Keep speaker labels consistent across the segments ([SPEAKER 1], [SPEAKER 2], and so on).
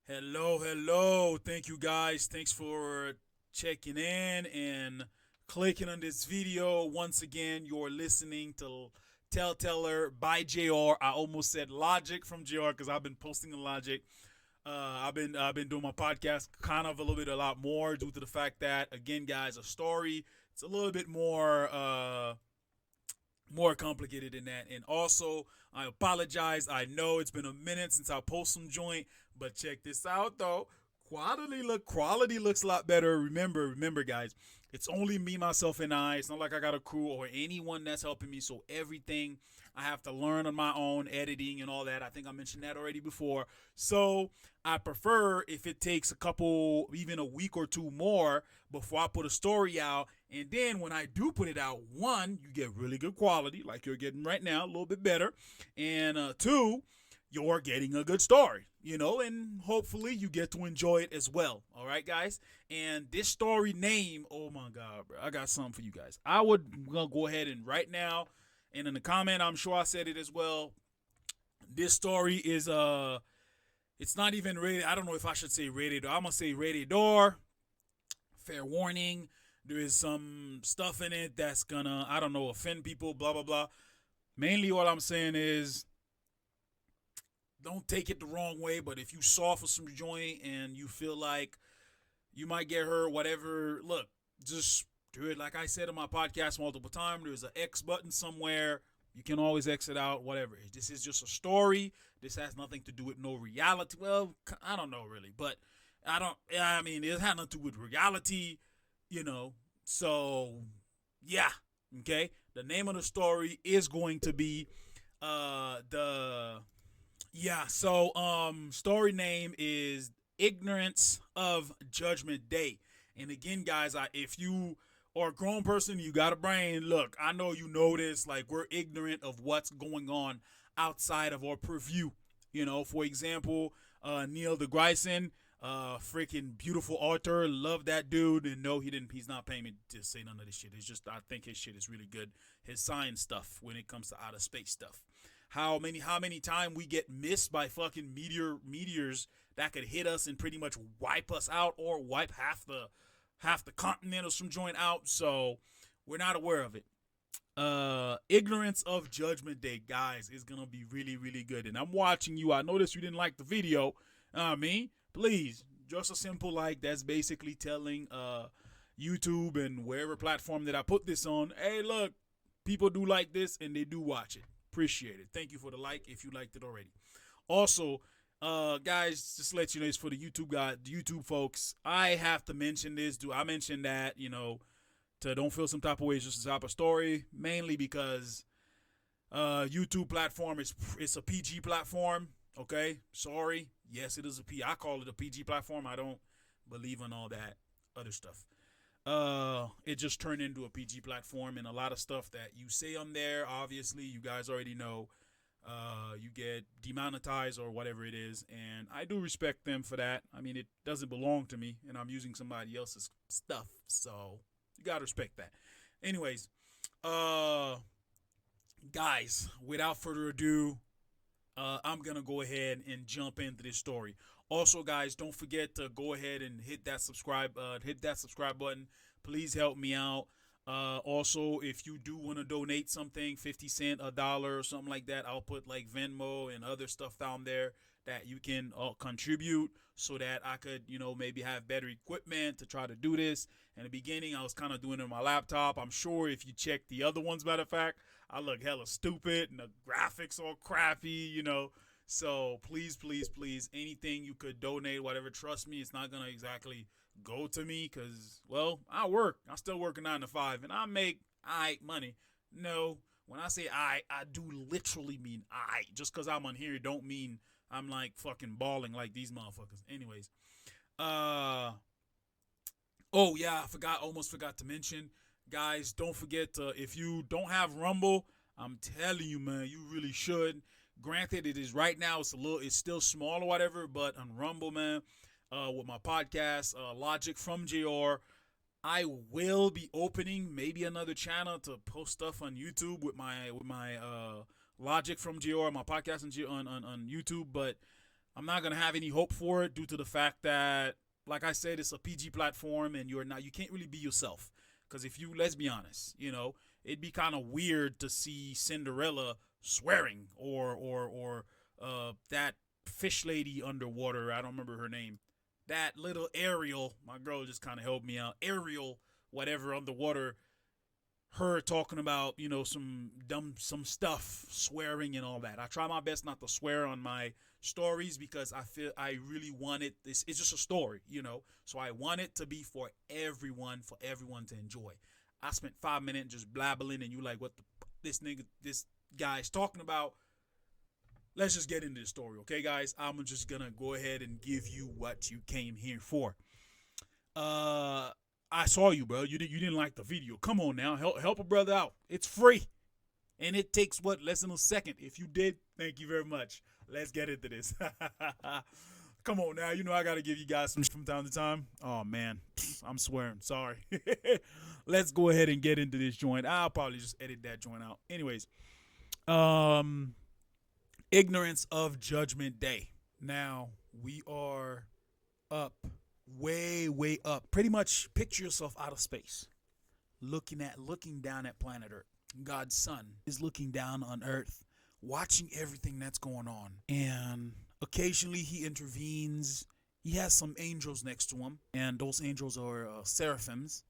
[SPEAKER 1] Hello, hello. Thank you guys. Thanks for checking in and clicking on this video. Once again, you're listening to Tellteller by JR. I almost said Logic from JR because I've been posting the Logic. I've been doing my podcast kind of a lot more due to the fact that again, guys, a story. It's a little bit more complicated than that. And also, I apologize. I know it's been a minute since I post some joint, but check this out though. Quality looks a lot better. Remember, guys, it's only me, myself, and I. It's not like I got a crew or anyone that's helping me. So everything I have to learn on my own, editing and all that. I think I mentioned that already before. So I prefer if it takes a couple, even a week or two more before I put a story out. And then when I do put it out, one, you get really good quality, like you're getting right now, a little bit better. And two, you're getting a good story, and hopefully you get to enjoy it as well. All right, guys. And this story name, oh my God, bro, I got something for you guys. I would go ahead and right now, and in the comment, I'm sure I said it as well. This story is it's not even rated. I don't know if I should say rated. I'm gonna say rated R. Fair warning. There is some stuff in it that's gonna, I don't know, offend people. Blah blah blah. Mainly, all I'm saying is don't take it the wrong way, but if you saw for some joint and you feel like you might get hurt, whatever, look, just do it. Like I said in my podcast multiple times, there's an X button somewhere. You can always exit out, whatever. This is just a story. This has nothing to do with no reality. Well, I don't know really, but I mean, it has nothing to do with reality, you know. So, yeah, okay. The name of the story is going to be the yeah, so story name is Ignorance of Judgment Day. And again, guys, if you are a grown person, you got a brain, look, I know you know this, like we're ignorant of what's going on outside of our purview. For example, Neil deGrasse, freaking beautiful author, love that dude, and no, he's not paying me to say none of this shit. It's just I think his shit is really good. His science stuff when it comes to outer space stuff. How many times we get missed by fucking meteors that could hit us and pretty much wipe us out or wipe half the continent or some joint out. So we're not aware of it. Ignorance of Judgment Day, guys, is gonna be really, really good. And I'm watching you. I noticed you didn't like the video. Please, just a simple like. That's basically telling YouTube and wherever platform that I put this on, hey, look, people do like this and they do watch it. Appreciate it. Thank you for the like if you liked it already. Also, guys, just to let you know, it's for the YouTube folks. I have to mention this. Do I mention that? To don't feel some type of way. It's just a type of story, mainly because YouTube platform is it's a PG platform. Okay, sorry. Yes, it is a P. I call it a PG platform. I don't believe in all that other stuff. It just turned into a PG platform, and a lot of stuff that you say on there, obviously, you guys already know, you get demonetized or whatever it is, and I do respect them for that. I mean, it doesn't belong to me, and I'm using somebody else's stuff, so you gotta respect that. Anyways, uh, guys, without further ado, I'm gonna go ahead and jump into this story. Also, guys, don't forget to go ahead and hit that subscribe button. Please help me out. Also, if you do want to donate something, 50 cents, $1, or something like that, I'll put like Venmo and other stuff down there that you can contribute so that I could, maybe have better equipment to try to do this. In the beginning, I was kind of doing it on my laptop. I'm sure if you check the other ones, matter of fact, I look hella stupid and the graphics all crappy. So please, please, please, anything you could donate, whatever. Trust me, it's not gonna exactly go to me because, well, I work. I still work a 9 to 5, and I make money. No, when I say I do literally mean I. Just because I'm on here, don't mean I'm like fucking balling like these motherfuckers. Anyways, uh, oh yeah, almost forgot to mention, guys. Don't forget to, if you don't have Rumble, I'm telling you, man, you really should. Granted, it is right now. It's still small or whatever, but on Rumble, man, with my podcast, Logic from JR, I will be opening maybe another channel to post stuff on YouTube with my Logic from JR, my podcast on YouTube. But I'm not gonna have any hope for it due to the fact that, like I said, it's a PG platform, and you can't really be yourself. Because if you, let's be honest, it'd be kind of weird to see Cinderella swearing, or that fish lady underwater. I don't remember her name. That little Ariel, my girl just kind of helped me out. Ariel, whatever, underwater, her talking about some stuff, swearing and all that. I try my best not to swear on my stories because I feel I really want it. It's just a story. So I want it to be for everyone to enjoy. I spent 5 minutes just blabbling, and you like, what this guy's talking about. Let's just get into the story, okay, guys? I'm just gonna go ahead and give you what you came here for. I saw you, bro. You didn't like the video. Come on now, help a brother out. It's free, and it takes less than a second. If you did, thank you very much. Let's get into this. Come on now, I gotta give you guys some from time to time. Oh man, I'm swearing. Sorry. Let's go ahead and get into this joint. I'll probably just edit that joint out. Anyways, ignorance of Judgment Day. Now we are up, way up. Pretty much picture yourself out of space, looking down at planet Earth. God's son is looking down on Earth, watching everything that's going on, and occasionally he intervenes. He has some angels next to him, and those angels are seraphims.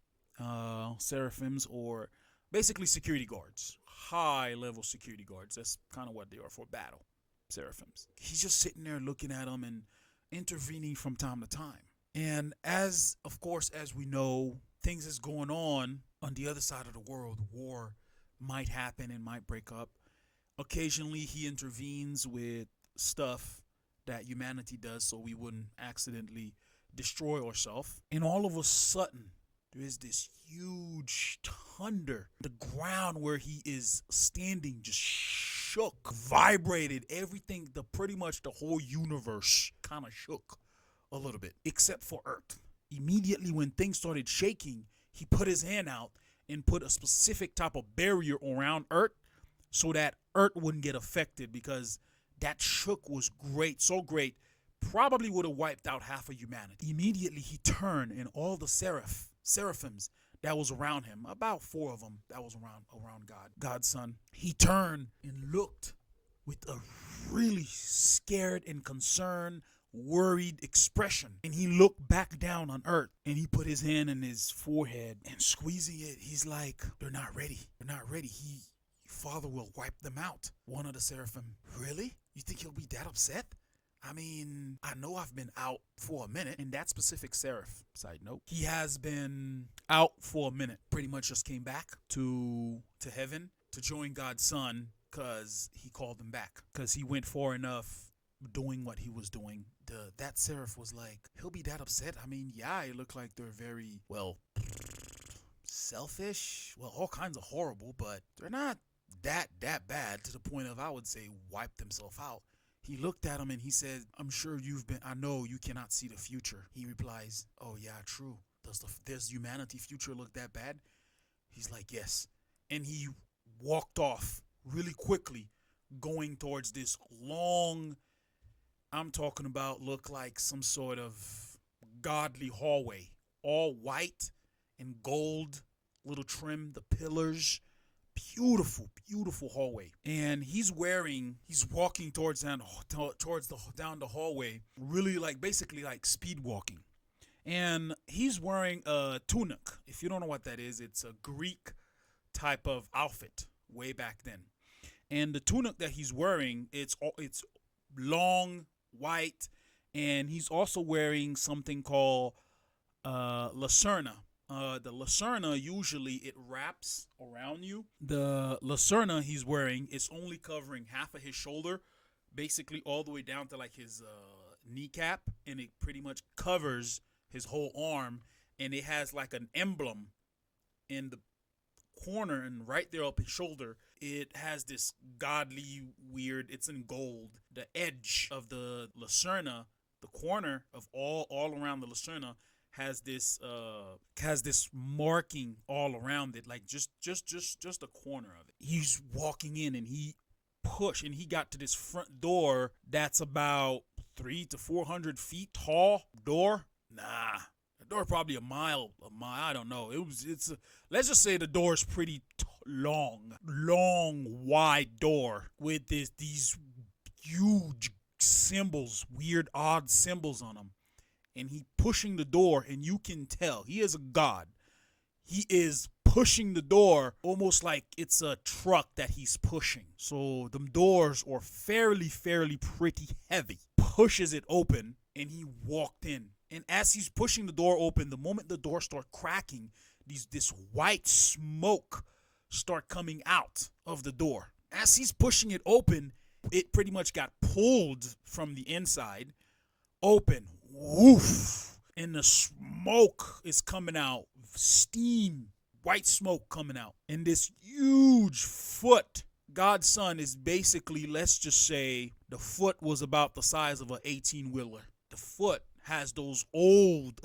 [SPEAKER 1] Seraphims, or basically security guards, high-level security guards. That's kind of what they are for battle. Seraphims. He's just sitting there looking at them and intervening from time to time. And as we know, things is going on the other side of the world. War might happen and might break up. Occasionally he intervenes with stuff that humanity does so we wouldn't accidentally destroy ourselves. And all of a sudden, there is this huge thunder. The ground where he is standing just shook, vibrated. Everything, pretty much the whole universe kind of shook a little bit, except for Earth. Immediately when things started shaking, he put his hand out and put a specific type of barrier around Earth so that Earth wouldn't get affected, because that shook was great, so great, probably would have wiped out half of humanity. Immediately he turned, and all the seraphims that was around him, about 4 of them that was around God's son, he turned and looked with a really scared and concerned, worried expression. And he looked back down on Earth, and he put his hand in his forehead and squeezing it. He's like, they're not ready. Father will wipe them out. One of the seraphim, really? You think he'll be that upset? I mean, I know I've been out for a minute. And that specific seraph, side note, he has been out for a minute. Pretty much just came back to heaven to join God's son, because he called him back, because he went far enough doing what he was doing. That seraph was like, he'll be that upset? I mean, yeah, it looked like they're very, selfish. Well, all kinds of horrible, but they're not that bad to the point of, I would say, wipe themselves out. He looked at him and he said, I know you cannot see the future. He replies, oh yeah, true. Does humanity future look that bad? He's like, yes. And he walked off really quickly, going towards this long, I'm talking about, look like some sort of godly hallway, all white and gold, little trim, the pillars. Beautiful hallway. And he's walking towards down the hallway, really basically like speed walking. And he's wearing a tunic. If you don't know what that is, it's a Greek type of outfit way back then. And the tunic that he's wearing, it's long, white, and he's also wearing something called lacerna. The lacerna, usually it wraps around you. The lacerna he's wearing is only covering half of his shoulder, basically all the way down to like his kneecap, and it pretty much covers his whole arm. And it has like an emblem in the corner and right there up his shoulder. It has this godly weird, it's in gold. The edge of the lacerna, the corner of all around the lacerna, has this marking all around it, like just a corner of it. He's walking in, and he got to this front door that's about 300 to 400 feet tall door. Nah, the door probably a mile. I don't know. Let's just say the door is pretty long, wide door with these huge symbols, weird, odd symbols on them. And he pushing the door, and you can tell he is a god. He is pushing the door almost like it's a truck that he's pushing. So the doors are fairly pretty heavy. Pushes it open, and he walked in. And as he's pushing the door open, the moment the door starts cracking, this white smoke start coming out of the door. As he's pushing it open, it pretty much got pulled from the inside open. Woof. And the smoke is coming out. Steam. White smoke coming out. And this huge foot. God's son is basically, let's just say, the foot was about the size of an 18-wheeler. The foot has those old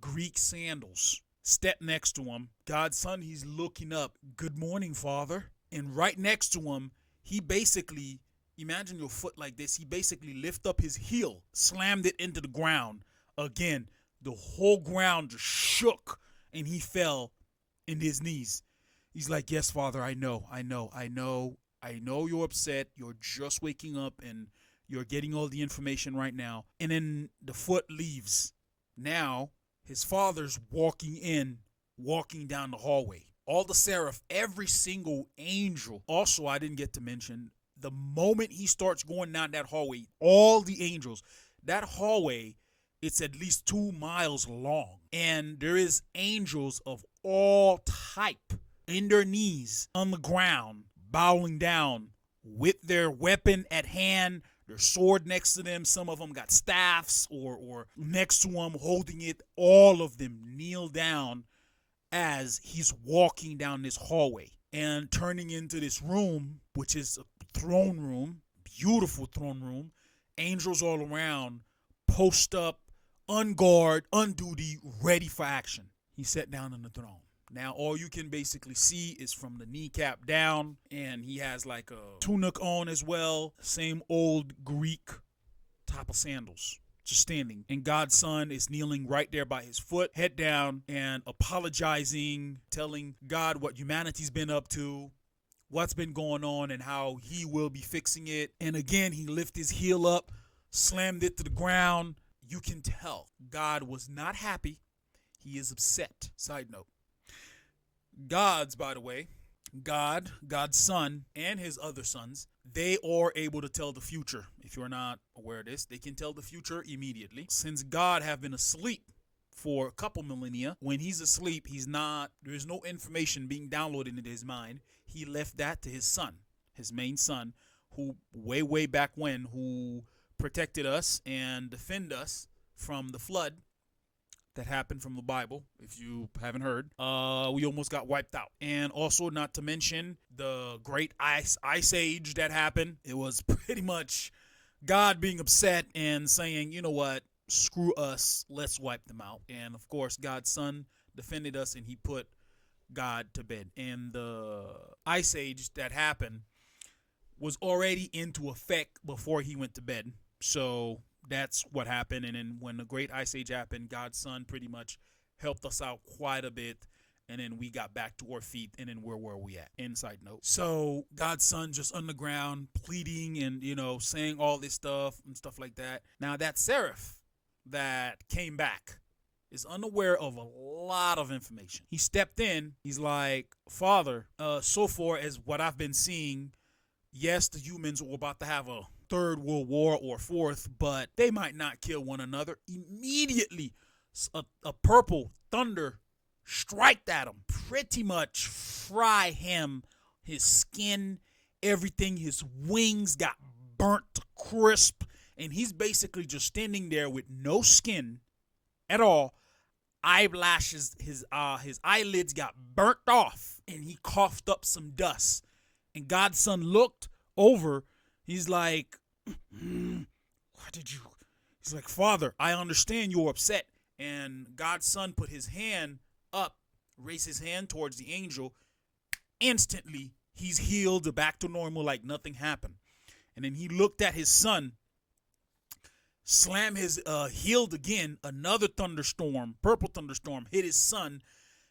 [SPEAKER 1] Greek sandals. Step next to him. God's son, he's looking up. Good morning, Father. And right next to him, he basically, imagine your foot like this. He basically lifted up his heel, slammed it into the ground. Again, the whole ground just shook, and he fell in his knees. He's like, yes, Father, I know you're upset. You're just waking up, and you're getting all the information right now. And then the foot leaves. Now, his father's walking down the hallway. All the seraph, every single angel. Also, I didn't get to mention, the moment he starts going down that hallway, all the angels, that hallway, it's at least 2 miles long. And there is angels of all type in their knees on the ground, bowing down with their weapon at hand, their sword next to them. Some of them got staffs or next to them holding it. All of them kneel down as he's walking down this hallway and turning into this room, which is a throne room, beautiful throne room. Angels all around, post up, on guard, on duty, ready for action. He sat down on the throne. Now, all you can basically see is from the kneecap down, and he has like a tunic on as well. Same old Greek type of sandals, just standing. And God's son is kneeling right there by his foot, head down, and apologizing, telling God what humanity's been up to, what's been going on, and how he will be fixing it. And again, he lifted his heel up, slammed it to the ground. You can tell God was not happy. He is upset. Side note. By the way, God's son, and his other sons, they are able to tell the future. If you're not aware of this, they can tell the future immediately. Since God have been asleep for a couple millennia, when he's asleep, there's no information being downloaded into his mind. He left that to his son, his main son, who way back when, who protected us and defend us from the flood that happened from the Bible. If you haven't heard, we almost got wiped out. And also, not to mention the great ice age that happened. It was pretty much God being upset and saying, you know what, screw us, let's wipe them out. And of course, God's son defended us, and he put God to bed. And the ice age that happened was already into effect before he went to bed. So that's what happened. And then when the great ice age happened, God's son pretty much helped us out quite a bit. And then we got back to our feet, and then where were we at? Inside note. So God's son just on the ground pleading and, saying all this stuff and stuff like that. Now that seraph that came back is unaware of a lot of information. He stepped in. He's like, Father, so far as what I've been seeing, yes, the humans were about to have a third world war or fourth, but they might not kill one another. Immediately, a purple thunder strike at him, pretty much fry him, his skin, everything. His wings got burnt to crisp, and he's basically just standing there with no skin at all. Eyelashes, his eyelids got burnt off, and he coughed up some dust. And God's son looked over. He's like, why did you? He's like, Father, I understand you're upset. And God's son put his hand up, raised his hand towards the angel. Instantly, he's healed, back to normal, like nothing happened. And then he looked at his son, slam his healed again. Another thunderstorm, purple thunderstorm, hit his son,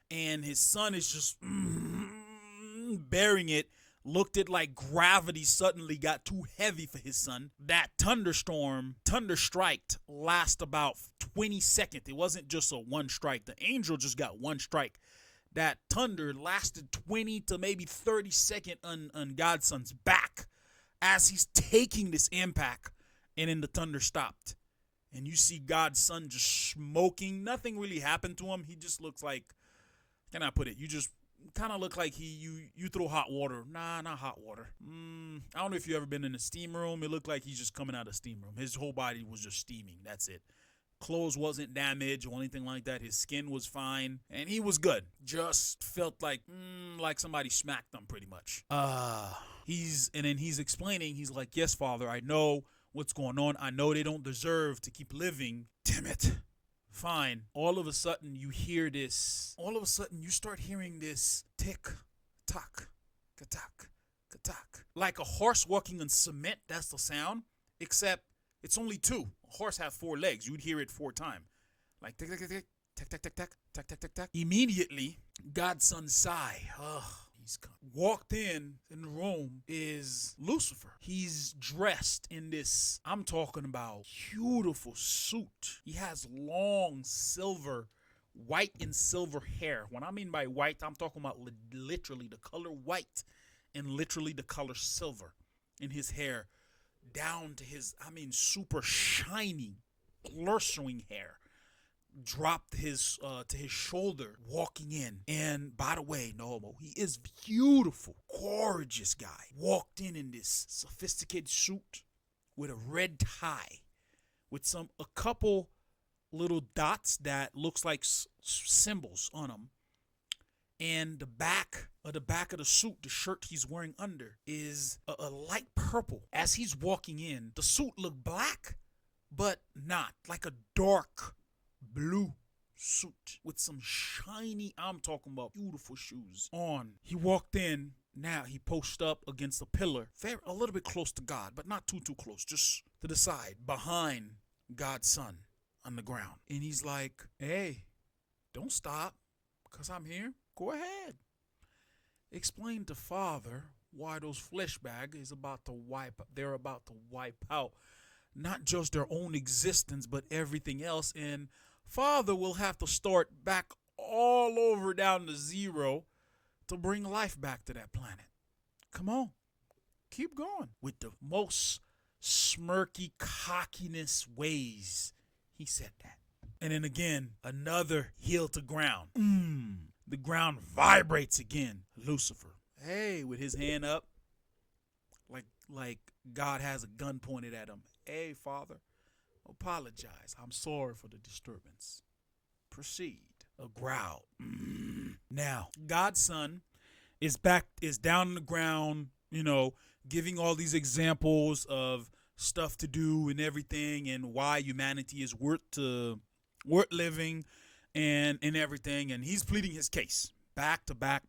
[SPEAKER 1] and his son is just bearing it. Looked at like gravity suddenly got too heavy for his son. That thunderstrike last about 20 seconds. It wasn't just a one strike. The angel just got one strike. That thunder lasted 20 to maybe 30 seconds on God's son's back as he's taking this impact, and then the thunder stopped. And you see God's son just smoking. Nothing really happened to him. He just looks like, can I put it? You just kind of look like you throw hot water. Nah, not hot water. I don't know if you ever been in a steam room. It looked like he's just coming out of steam room. His whole body was just steaming. That's it. Clothes wasn't damaged or anything like that. His skin was fine, and he was good. Just felt like somebody smacked him pretty much. He's explaining. He's like, yes, Father, I know what's going on. I know they don't deserve to keep living. Damn it. Fine. All of a sudden, you hear this. All of a sudden, you start hearing this tick, tock, ka-tock, ka-tock. Like a horse walking on cement, that's the sound. Except it's only two. A horse has 4 legs. You'd hear it 4 times. Like tick, tick, tick, tick, tick, tick, tick, tick, tick, tick, tick, tick. Immediately, God's son sigh. He's come. Walked in the room is Lucifer. He's dressed in this, I'm talking about, beautiful suit. He has long silver, white and silver hair. When I mean by white, I'm talking about literally the color white and literally the color silver in his hair, down to his, super shiny, glistening hair. Dropped his to his shoulder, walking in. And by the way, Nomo, he is beautiful, gorgeous guy. Walked in this sophisticated suit with a red tie, with a couple little dots that looks like symbols on them. And the back of the suit, the shirt he's wearing under, is a light purple. As he's walking in, the suit looked black, but not, like a dark blue suit with some shiny, I'm talking about beautiful shoes on. He walked in. Now he posted up against a pillar, a little bit close to God, but not too close, just to the side, behind God's son on the ground. And he's like, hey, don't stop, because I'm here. Go ahead. Explain to Father why those flesh bags is they're about to wipe out not just their own existence, but everything else. And Father will have to start back all over down to zero to bring life back to that planet. Come on. Keep going. With the most smirky cockiness ways, he said that. And then again, another heel to ground. The ground vibrates again. Lucifer, hey, with his hand up, like God has a gun pointed at him. Hey, Father, apologize. I'm sorry for the disturbance. Proceed. A growl. Now, God's son is down on the ground, giving all these examples of stuff to do and everything, and why humanity is worth living and everything. And he's pleading his case back to back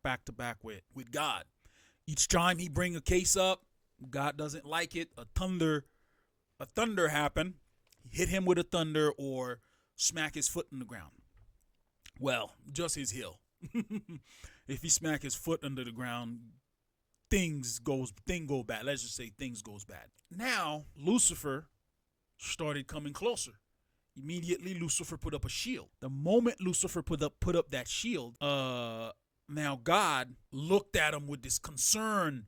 [SPEAKER 1] with God. Each time he bring a case up, God doesn't like it. A thunder happened. He hit him with a thunder or smack his foot in the ground. Well, just his heel. If he smack his foot under the ground, things go bad. Let's just say things goes bad. Now, Lucifer started coming closer. Immediately, Lucifer put up a shield. The moment Lucifer put up that shield, now God looked at him with this concern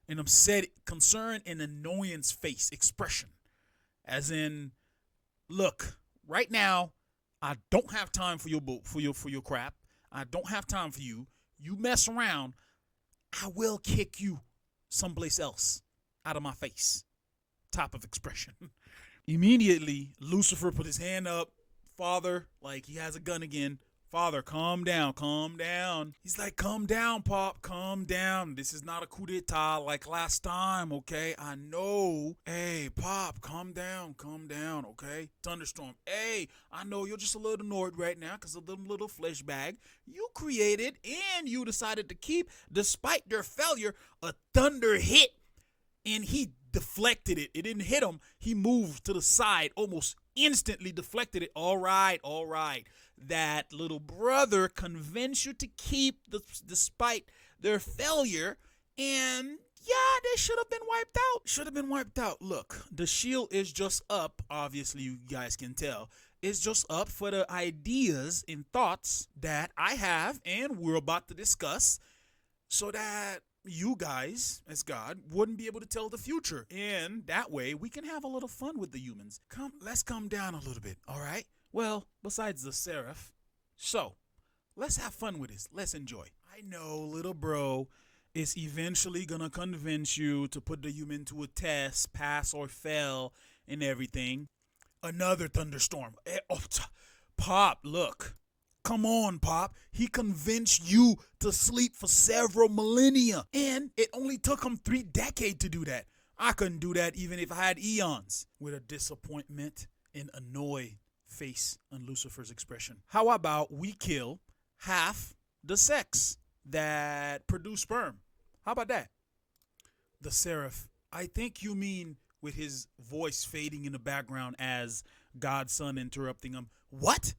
[SPEAKER 1] and annoyance face expression. As in, look, right now, I don't have time for your crap. I don't have time for you. You mess around, I will kick you someplace else out of my face. Type of expression. Immediately, Lucifer put his hand up. Father, like he has a gun again. Father, calm down. He's like, calm down, Pop, calm down. This is not a coup d'etat like last time, okay? I know. Hey, Pop, calm down, okay? Thunderstorm. Hey, I know you're just a little annoyed right now because of the little flesh bag you created and you decided to keep. Despite their failure, a thunder hit and he deflected it. It didn't hit him. He moved to the side, almost instantly deflected it. All right, all right. That little brother convinced you to keep despite their failure, and yeah, they should have been wiped out. Should have been wiped out. Look, the shield is just up. Obviously, you guys can tell. It's just up for the ideas and thoughts that I have and we're about to discuss, so that you guys, as God, wouldn't be able to tell the future. And that way, we can have a little fun with the humans. Let's calm down a little bit, all right? Well, besides the seraph. So, let's have fun with this. Let's enjoy. I know, little bro is eventually gonna convince you to put the human to a test, pass or fail, and everything. Another thunderstorm. Pop, look. Come on, Pop. He convinced you to sleep for several millennia. And it only took him 3 decades to do that. I couldn't do that even if I had eons. With a disappointment and annoyed face on Lucifer's expression. How about we kill half the sex that produce sperm? How about that? The seraph. I think you mean, with his voice fading in the background as God's son interrupting him. What?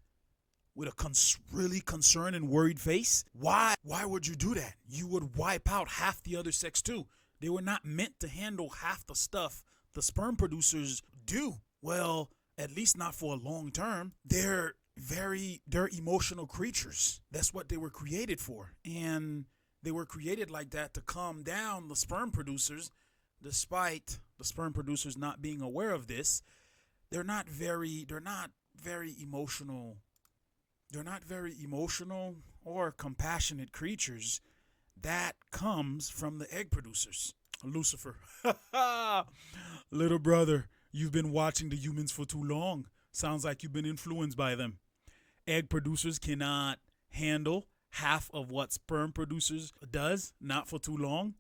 [SPEAKER 1] With a really concerned and worried face? Why would you do that? You would wipe out half the other sex too. They were not meant to handle half the stuff the sperm producers do. Well, at least not for a long term. They're emotional creatures. That's what they were created for. And they were created like that to calm down the sperm producers. Despite the sperm producers not being aware of this, they're not very emotional. They're not very emotional or compassionate creatures. That comes from the egg producers. Lucifer. Little brother, you've been watching the humans for too long. Sounds like you've been influenced by them. Egg producers cannot handle half of what sperm producers does, not for too long.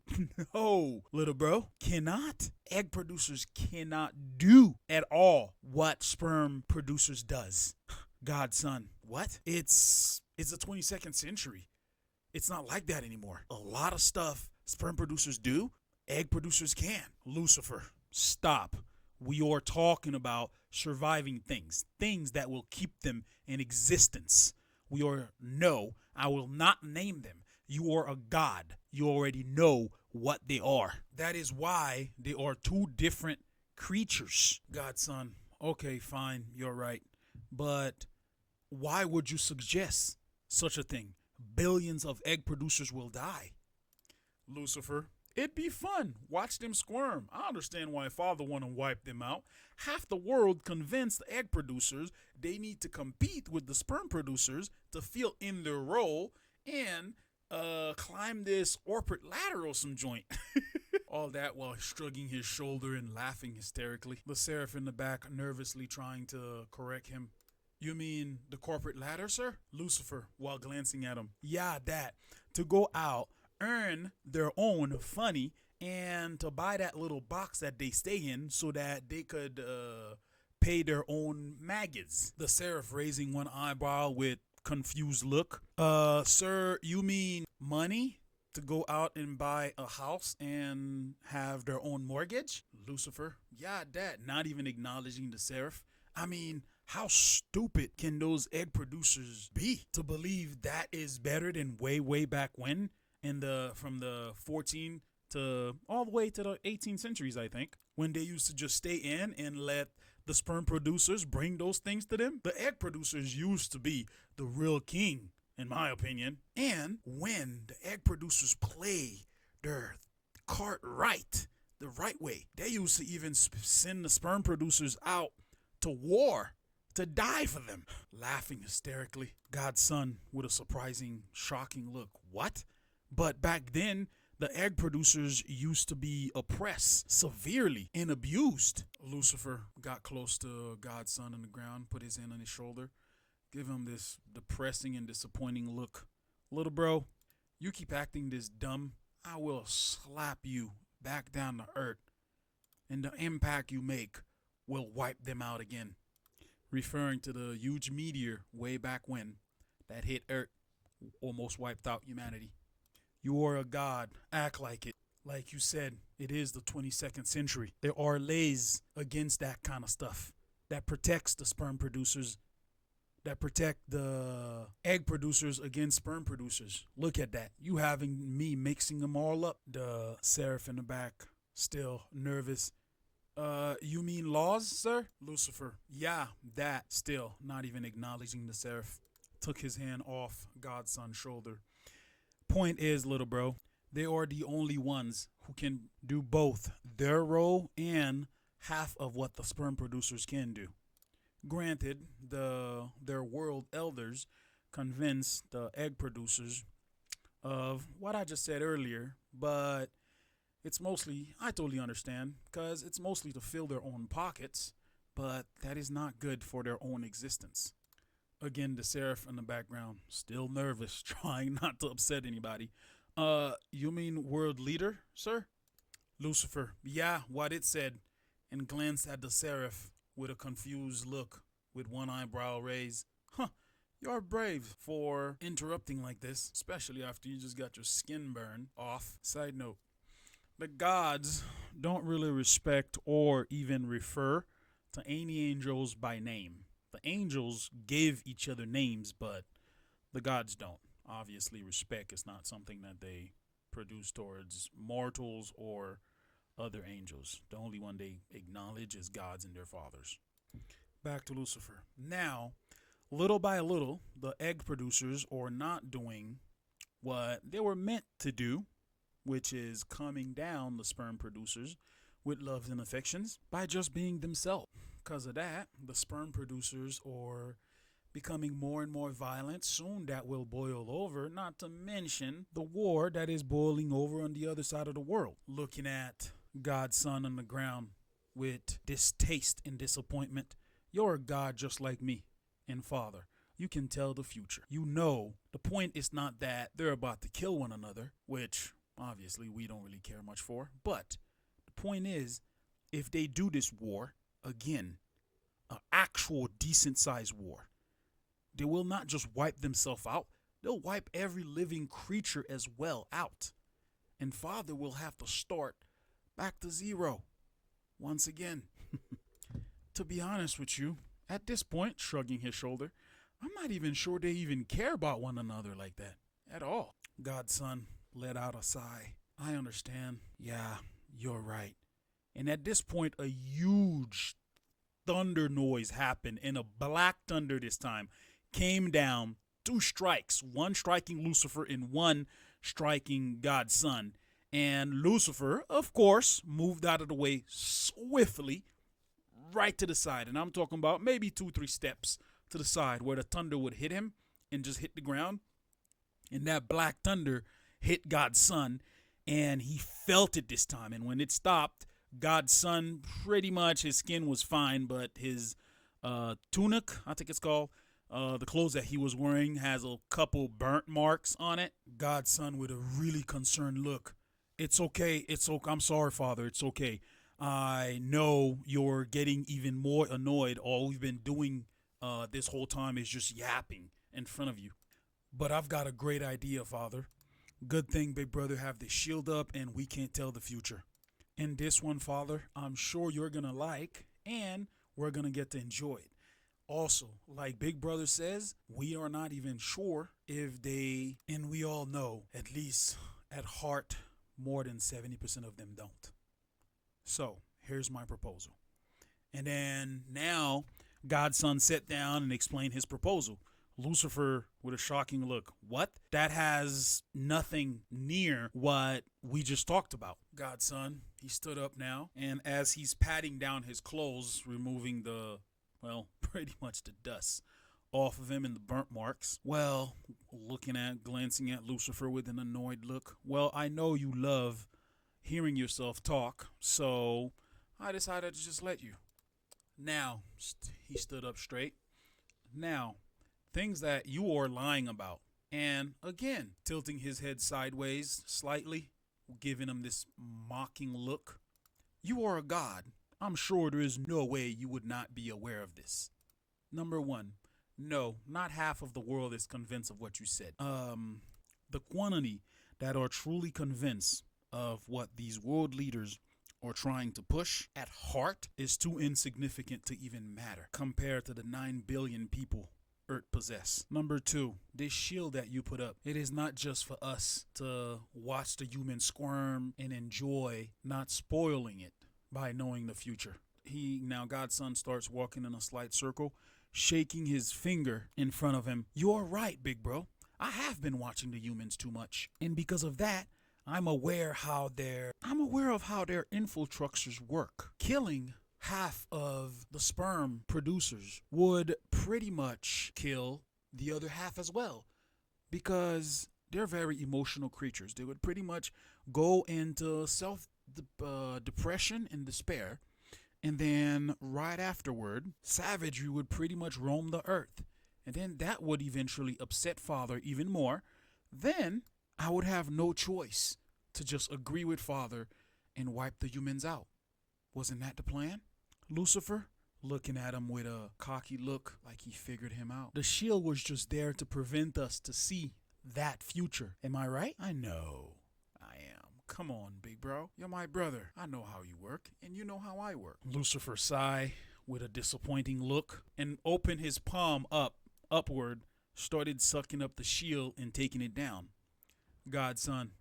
[SPEAKER 1] No, little bro, cannot. Egg producers cannot do at all what sperm producers does. Godson, what? It's the 22nd century. It's not like that anymore. A lot of stuff sperm producers do, egg producers can. Lucifer, stop. We are talking about surviving things that will keep them in existence. No, I will not name them. You are a god. You already know what they are. That is why they are 2 different creatures. Godson, okay, fine, you're right. But why would you suggest such a thing? Billions of egg producers will die. Lucifer, it'd be fun. Watch them squirm. I understand why father want to wipe them out. Half the world convinced the egg producers they need to compete with the sperm producers to fill in their role and climb this corporate ladder or some joint. All that while shrugging his shoulder and laughing hysterically. The seraph in the back nervously trying to correct him. You mean the corporate ladder, sir? Lucifer, while glancing at him. Yeah, that. To go out, earn their own funny, and to buy that little box that they stay in so that they could pay their own maggots. The seraph raising one eyebrow with confused look. Sir, you mean money to go out and buy a house and have their own mortgage? Lucifer, yeah, that. Not even acknowledging the seraph. I mean, how stupid can those egg producers be to believe that is better than way back when, from the 14 to all the way to the 18th centuries, I think, when they used to just stay in and let the sperm producers bring those things to them. The egg producers used to be the real king, in my opinion. And when the egg producers play their cart right, the right way, they used to even send the sperm producers out to war to die for them. Laughing hysterically, God's son with a surprising, shocking look. What? But back then, the egg producers used to be oppressed severely and abused. Lucifer got close to God's son on the ground, put his hand on his shoulder, give him this depressing and disappointing look. Little bro, you keep acting this dumb, I will slap you back down to earth, and the impact you make will wipe them out again. Referring to the huge meteor way back when that hit Earth, almost wiped out humanity. You are a god. Act like it. Like you said, it is the 22nd century. There are laws against that kind of stuff. that protects the sperm producers, that protect the egg producers against sperm producers. Look at that. You having me mixing them all up. The seraph in the back, still nervous. You mean laws, sir? Lucifer. Yeah, that. Still not even acknowledging the seraph. Took his hand off God's son's shoulder. Point is, little bro, they are the only ones who can do both their role and half of what the sperm producers can do. Granted, their world elders convince the egg producers of what I just said earlier, but it's mostly, I totally understand, because it's mostly to fill their own pockets, but that is not good for their own existence. Again, the seraph in the background, still nervous, trying not to upset anybody. You mean world leader, sir? Lucifer, yeah, what it said, and glanced at the seraph with a confused look, with one eyebrow raised. Huh, you're brave for interrupting like this, especially after you just got your skin burned off. Side note, the gods don't really respect or even refer to any angels by name. The angels give each other names, but the gods don't. Obviously, respect is not something that they produce towards mortals or other angels. The only one they acknowledge is gods and their fathers. Back to Lucifer. Now, little by little, the egg producers are not doing what they were meant to do, which is calming down the sperm producers with loves and affections by just being themselves. Because of that, the sperm producers are becoming more and more violent. Soon that will boil over, not to mention the war that is boiling over on the other side of the world. Looking at God's son on the ground with distaste and disappointment. You're a God just like me and Father. You can tell the future. You know, the point is not that they're about to kill one another, which obviously we don't really care much for. But the point is, if they do this war, again, an actual decent sized war, they will not just wipe themselves out. They'll wipe every living creature as well out. And Father will have to start back to zero once again. To be honest with you, at this point, shrugging his shoulder, I'm not even sure they even care about one another like that at all. God's son let out a sigh. I understand. Yeah, you're right. And at this point, a huge thunder noise happened, and a black thunder this time came down. 2 strikes, one striking Lucifer and one striking God's son. And Lucifer, of course, moved out of the way swiftly, right to the side. And I'm talking about maybe 2-3 steps to the side where the thunder would hit him and just hit the ground. And that black thunder hit God's son, and he felt it this time. And when it stopped, God's son, pretty much his skin was fine, but his tunic, I think it's called, the clothes that he was wearing has a couple burnt marks on it. God's son with a really concerned look. It's okay. It's okay. I'm sorry, Father. It's okay. I know you're getting even more annoyed. All we've been doing this whole time is just yapping in front of you. But I've got a great idea, Father. Good thing big brother have the shield up and we can't tell the future. And this one, Father, I'm sure you're going to like, and we're going to get to enjoy it. Also, like big brother says, we are not even sure if they, and we all know, at least at heart, more than 70% of them don't. So here's my proposal. And then now God's son sat down and explained his proposal. Lucifer with a shocking look. What? That has nothing near what we just talked about. God's son, he stood up now, and as he's patting down his clothes, removing the, well, pretty much the dust off of him and the burnt marks. Well, glancing at Lucifer with an annoyed look. Well, I know you love hearing yourself talk, so I decided to just let you. Now, he stood up straight. Now, things that you are lying about. And again, tilting his head sideways slightly, giving him this mocking look. You are a god. I'm sure there is no way you would not be aware of this. Number 1, no, not half of the world is convinced of what you said. The quantity that are truly convinced of what these world leaders or trying to push at heart is too insignificant to even matter compared to the 9 billion people Earth possess. Number 2, this shield that you put up, it is not just for us to watch the human squirm and enjoy, not spoiling it by knowing the future. Now Godson starts walking in a slight circle, shaking his finger in front of him. You're right, big bro. I have been watching the humans too much. And because of that, I'm aware of how their infrastructures work. Killing half of the sperm producers would pretty much kill the other half as well, because they're very emotional creatures. They would pretty much go into depression and despair, and then right afterward, savagery would pretty much roam the earth, and then that would eventually upset Father even more. Then I would have no choice to just agree with Father and wipe the humans out. Wasn't that the plan? Lucifer, looking at him with a cocky look like he figured him out. The shield was just there to prevent us to see that future. Am I right? I know I am. Come on, big bro. You're my brother. I know how you work, and you know how I work. Lucifer sighed with a disappointing look and opened his palm upward, started sucking up the shield and taking it down. Godson,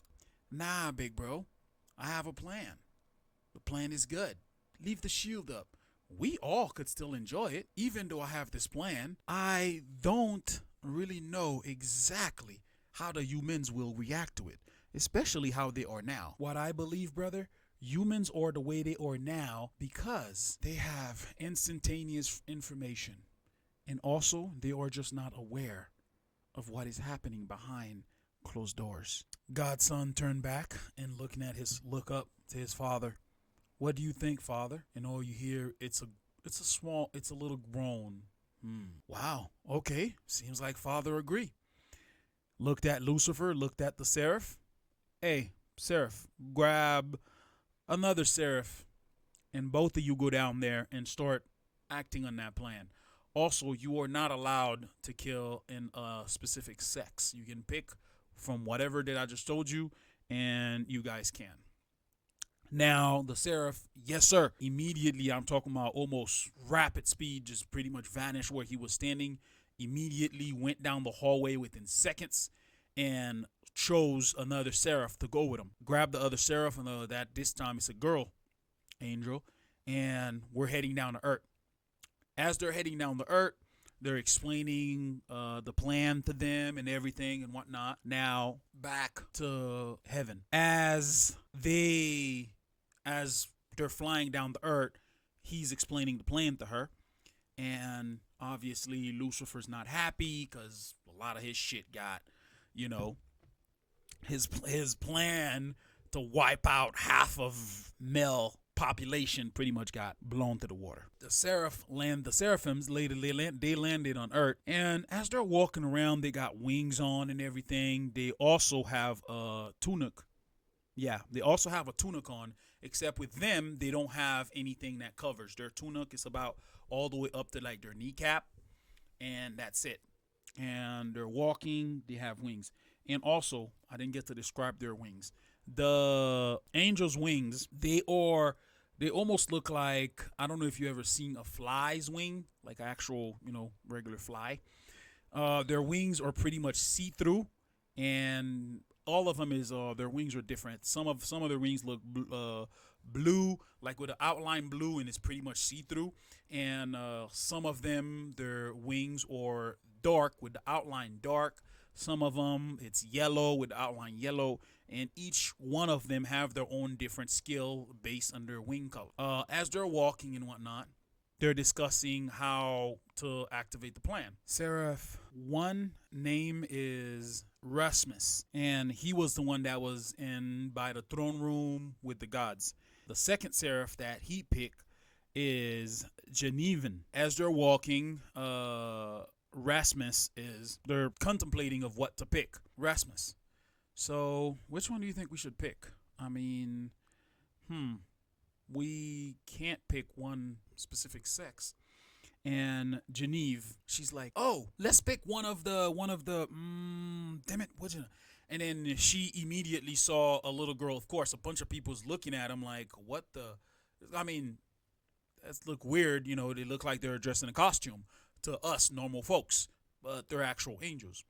[SPEAKER 1] nah, big bro. I have a plan. The plan is good. Leave the shield up. We all could still enjoy it, even though I have this plan. I don't really know exactly how the humans will react to it, especially how they are now. What I believe, brother, humans are the way they are now because they have instantaneous information. And also, they are just not aware of what is happening behind closed doors. Godson turned back and look up to his father. What do you think, Father? And all you hear, it's a little groan. Wow. Okay. Seems like Father agree. Looked at Lucifer, looked at the seraph. Hey, seraph, grab another seraph, and both of you go down there and start acting on that plan. Also, you are not allowed to kill in a specific sex. You can pick from whatever that I just told you, and you guys can. Now, the seraph, yes, sir. Immediately, I'm talking about almost rapid speed, just pretty much vanished where he was standing. Immediately went down the hallway within seconds and chose another seraph to go with him. Grabbed the other seraph, and this time it's a girl angel, and we're heading down to Earth. As they're heading down to Earth, they're explaining the plan to them and everything and whatnot. Now, back to heaven. As they're flying down the Earth, he's explaining the plan to her. And obviously, Lucifer's not happy because a lot of his shit got, his plan to wipe out half of male population pretty much got blown to the water. The seraphims later they landed on Earth, and as they're walking around, they got wings on and everything. They also have a tunic. Yeah, they also have a tunic on, except with them, they don't have anything that covers. Their tunic is about all the way up to like their kneecap, and that's it. And they're walking, they have wings. And also, I didn't get to describe their wings. The angel's wings, they almost look like, I don't know if you ever seen a fly's wing, like actual, regular fly. Their wings are pretty much see-through, and all of them is their wings are different. Some of their wings look blue, like with an outline blue, and it's pretty much see-through. And some of them, their wings are dark with the outline dark. Some of them, it's yellow with the outline yellow. And each one of them have their own different skill based on their wing color. As they're walking and whatnot, they're discussing how to activate the plan. Seraph, one name is Rasmus, and he was the one that was in by the throne room with the gods. The second seraph that he picked is Genevan. As they're walking, Rasmus they're contemplating of what to pick. Rasmus. So, which one do you think we should pick? I mean, we can't pick one specific sex. And Genevieve, she's like, "Oh, let's pick one of the damn it, And then she immediately saw a little girl. Of course, a bunch of people's looking at him like, what the? I mean, that's look weird. You know, they look like they're dressed in a costume to us normal folks, but they're actual angels.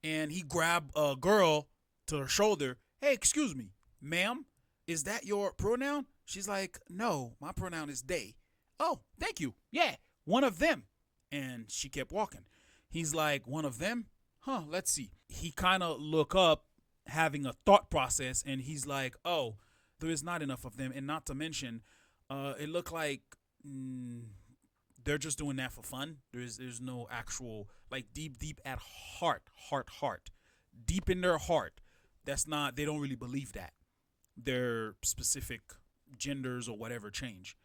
[SPEAKER 1] And he grabbed a girl to her shoulder. Hey, excuse me, ma'am, is that your pronoun? She's like, no, my pronoun is they. Oh, thank you. Yeah, one of them. And she kept walking. He's like, one of them? Huh, let's see. He kind of look up, having a thought process, and he's like, oh, there is not enough of them. And not to mention, it looked like they're just doing that for fun. There's no actual, like, deep at heart, deep in their heart. That's not, they don't really believe that their specific genders or whatever change.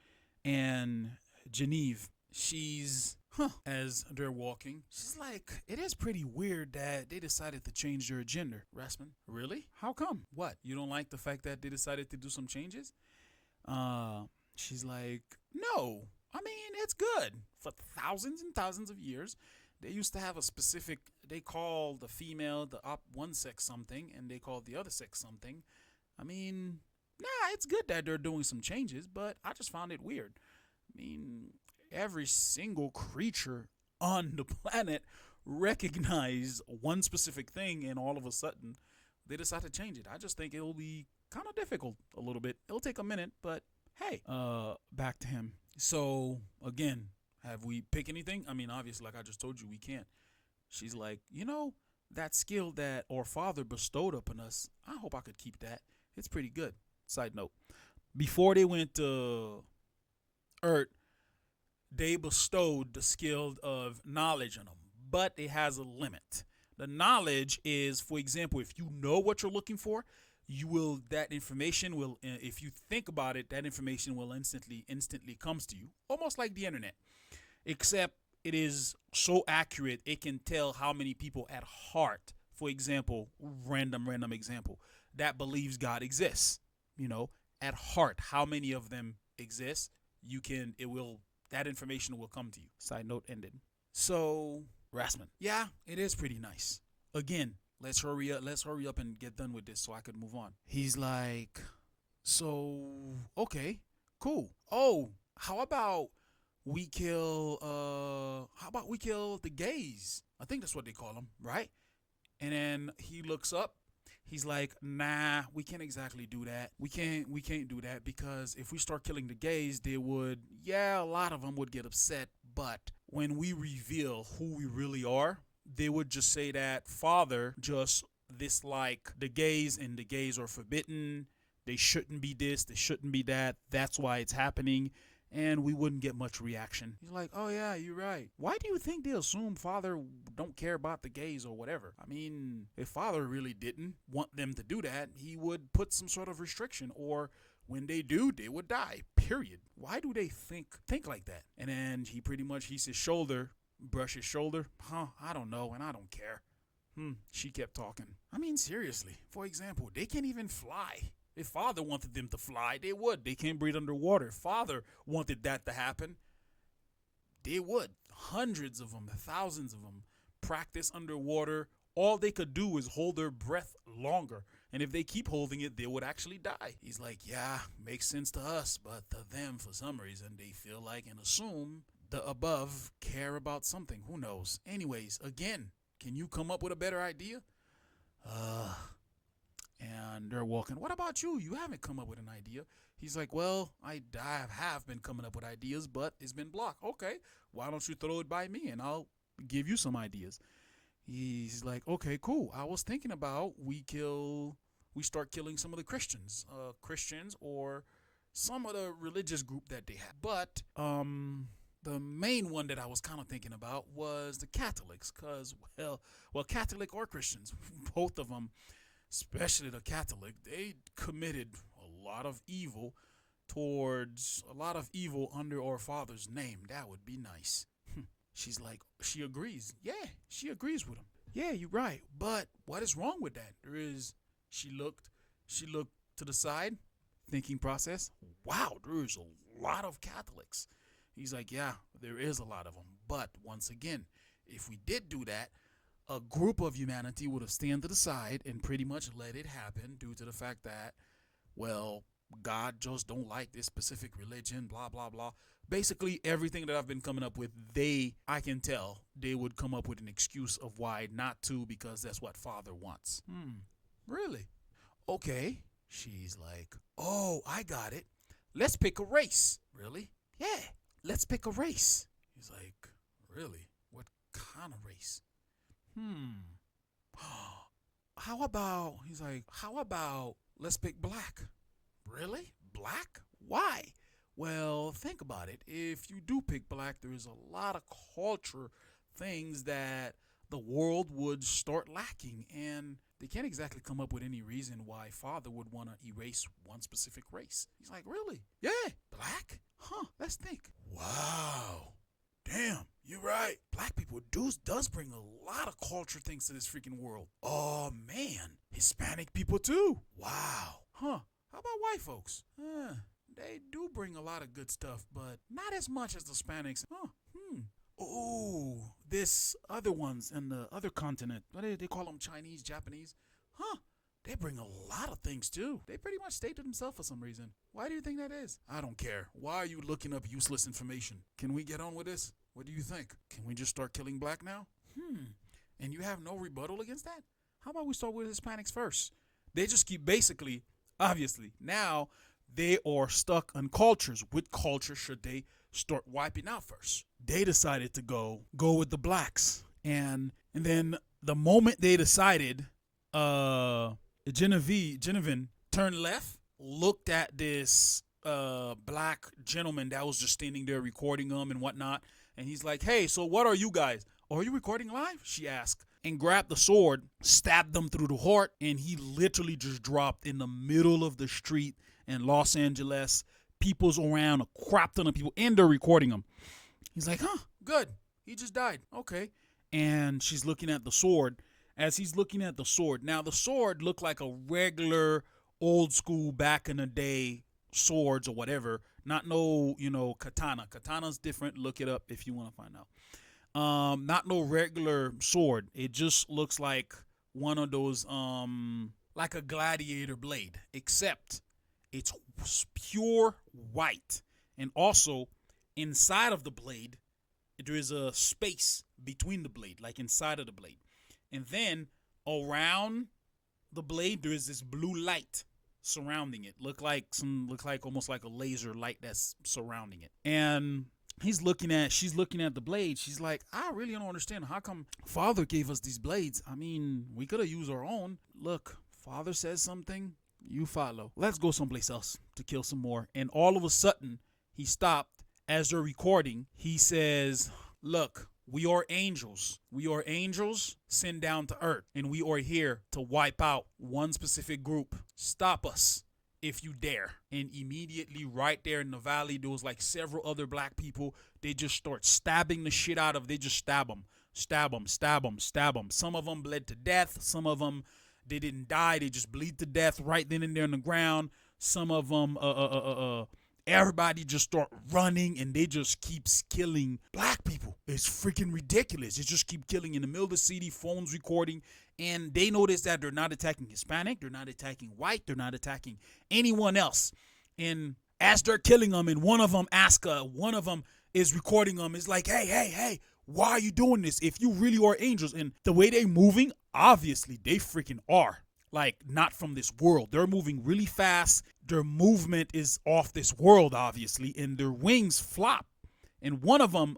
[SPEAKER 1] And Genevieve, she's as they're walking, she's like, it is pretty weird that they decided to change their gender. Rasmus, really? How come? What? You don't like the fact that they decided to do some changes? She's like, no. I mean, it's good. For thousands and thousands of years, they used to have a specific, they call the female, the one sex something, and they call the other sex something. I mean, nah, it's good that they're doing some changes, but I just found it weird. I mean, every single creature on the planet recognized one specific thing, and all of a sudden, they decide to change it. I just think it'll be kind of difficult a little bit. It'll take a minute, but hey, back to him. So, again, have we picked anything? I mean, obviously, like I just told you, we can't. She's like, you know, that skill that our father bestowed upon us, I hope I could keep that. It's pretty good. Side note, before they went to Earth, they bestowed the skill of knowledge on them, but it has a limit. The knowledge is, for example, if you know what you're looking for, you will, that information will, if you think about it, that information will instantly comes to you, almost like the internet, except it is so accurate it can tell how many people at heart, for example, random example, that believes God exists. You know, at heart, how many of them exist? That information will come to you. Side note ended. So, Rasmus, yeah, it is pretty nice. Again, let's hurry up and get done with this so I could move on. He's like, so, okay, cool. Oh, how about we kill the gays? I think that's what they call them, right? And then he looks up. He's like, nah, we can't exactly do that. We can't do that because if we start killing the gays, a lot of them would get upset. But when we reveal who we really are, they would just say that Father just dislike the gays and the gays are forbidden. They shouldn't be this, they shouldn't be that. That's why it's happening. And we wouldn't get much reaction. He's like, oh yeah, you're right. Why do you think they assume Father don't care about the gays or whatever? I mean, if Father really didn't want them to do that, he would put some sort of restriction, or when they do, they would die, period. Why do they think like that? And then he's his shoulder, brush his shoulder. I don't know, and I don't care. She kept talking. I mean, seriously, for example, they can't even fly. If Father wanted them to fly, they would. They can't breathe underwater. If Father wanted that to happen, they would. Hundreds of them, thousands of them, practice underwater. All they could do is hold their breath longer. And if they keep holding it, they would actually die. He's like, yeah, makes sense to us, but to them, for some reason, they feel like and assume the above care about something. Who knows? Anyways, again, can you come up with a better idea? And they're walking. What about you? You haven't come up with an idea. He's like, well, I have been coming up with ideas, but it's been blocked. Okay, why don't you throw it by me and I'll give you some ideas. He's like, okay, cool. I was thinking about we start killing some of the Christians or some of the religious group that they have. But the main one that I was kind of thinking about was the Catholics, because well, Catholic or Christians, both of them, especially the Catholic, they committed a lot of evil under our Father's name. That would be nice. She's like, she agrees. Yeah, she agrees with him. Yeah, you're right. But what is wrong with that? She looked to the side, thinking process. Wow, there is a lot of Catholics. He's like, yeah, there is a lot of them. But once again, if we did do that, a group of humanity would have stand to the side and pretty much let it happen due to the fact that, well, God just don't like this specific religion, blah, blah, blah. Basically, everything that I've been coming up with, I can tell, they would come up with an excuse of why not to, because that's what Father wants. Really? Okay. She's like, oh, I got it. Let's pick a race. Really? Yeah, let's pick a race. He's like, really? What kind of race? How about let's pick black? Really? Black? Why? Well, think about it. If you do pick black, there's a lot of culture things that the world would start lacking, and they can't exactly come up with any reason why Father would want to erase one specific race. He's like, really? Yeah, black? Huh, let's think. Wow. Damn, you're right. Black people does bring a lot of culture things to this freaking world. Oh, man. Hispanic people, too. Wow. Huh. How about white folks? They do bring a lot of good stuff, but not as much as the Hispanics. Oh, this other ones in the other continent. They call them Chinese, Japanese. They bring a lot of things too. They pretty much stay to themselves for some reason. Why do you think that is? I don't care. Why are you looking up useless information? Can we get on with this? What do you think? Can we just start killing black now? And you have no rebuttal against that? How about we start with Hispanics first? They just keep basically, obviously, now they are stuck on cultures. What culture should they start wiping out first? They decided to go with the blacks. And then the moment they decided, Genevieve turned left, looked at this black gentleman that was just standing there recording them and whatnot. And he's like, hey, so what are you guys? Are you recording live? She asked. And grabbed the sword, stabbed them through the heart, and he literally just dropped in the middle of the street in Los Angeles. People's around, a crap ton of people, and they're recording him. He's like, good. He just died. Okay. And she's looking at the sword. As he's looking at the sword, now the sword looked like a regular old school back in the day swords or whatever. Not no, katana. Katana's different. Look it up if you want to find out. Not no regular sword. It just looks like one of those, like a gladiator blade, except it's pure white. And also, inside of the blade, there is a space between the blade, like inside of the blade. And then around the blade, there is this blue light surrounding it. Look like almost like a laser light that's surrounding it. And she's looking at the blade. She's like, I really don't understand. How come Father gave us these blades? I mean, we could have used our own. Look, Father says something, you follow. Let's go someplace else to kill some more. And all of a sudden, he stopped. As they're recording, he says, look, we are angels. We are angels sent down to earth. And we are here to wipe out one specific group. Stop us if you dare. And immediately right there in the valley, there was like several other black people. They just start stabbing the shit out of. They just stab them. Stab them, stab them, stab them. Some of them bled to death. Some of them, they didn't die. They just bleed to death right then and there on the ground. Some of them, everybody just start running and they just keeps killing black people. It's freaking ridiculous. It just keep killing in the middle of the city, phones recording, and they notice that they're not attacking Hispanic, they're not attacking white, they're not attacking anyone else. And as they're killing them, and one of them is recording them, is like, hey, why are you doing this? If you really are angels, and the way they moving, obviously they freaking are. Like, not from this world. They're moving really fast. Their movement is off this world, obviously, and their wings flop. And one of them,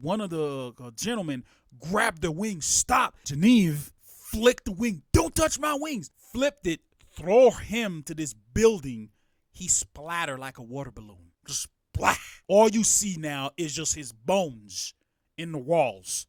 [SPEAKER 1] one of the gentlemen, grabbed the wing, stopped. Genevieve flicked the wing. Don't touch my wings. Flipped it, throw him to this building. He splattered like a water balloon. Just splat. All you see now is just his bones in the walls.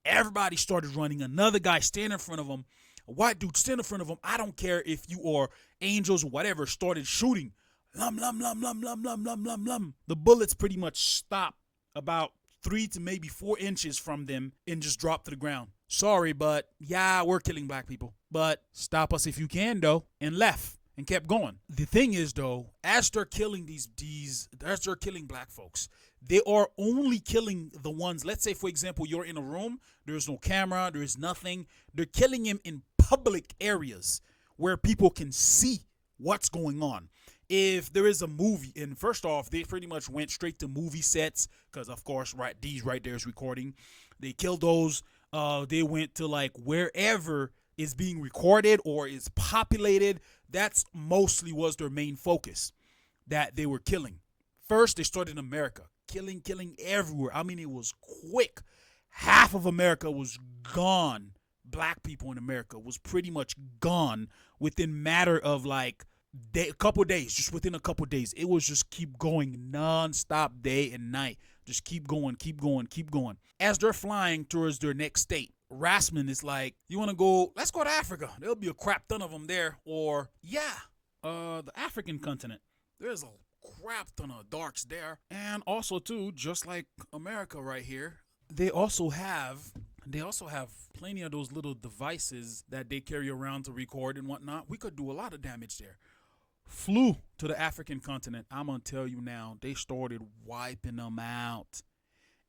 [SPEAKER 1] Everybody started running. Another guy standing in front of him. A white dude standing in front of him. I don't care if you are angels or whatever. Started shooting. Lum, lum, lum, lum, lum, lum, lum, lum, lum. The bullets pretty much stopped about 3 to maybe 4 inches from them and just dropped to the ground. Sorry, but yeah, we're killing black people. But stop us if you can, though. And left and kept going. The thing is, though, as they're killing as they're killing black folks, They are only killing the ones, let's say, for example, you're in a room, there's no camera, there's nothing. They're killing him in public areas where people can see what's going on. If there is a movie, and first off, they pretty much went straight to movie sets, because of course, right, these right there is recording. They killed those. They went to like wherever is being recorded or is populated. That's mostly was their main focus that they were killing. First, they started in America, killing everywhere. I mean, it was quick. Half of America was gone. Black people in America was pretty much gone within matter of like a couple days. Just within a couple days, it was just keep going non-stop, day and night. Just keep going. As they're flying towards their next state, Rasman is like, you want to go, let's go to Africa. There'll be a crap ton of them there. Or, the African continent. There's a crap ton of darks there. And also, too, just like America right here, they also have plenty of those little devices that they carry around to record and whatnot. We could do a lot of damage there. Flew to the African continent. I'm going to tell you now, they started wiping them out.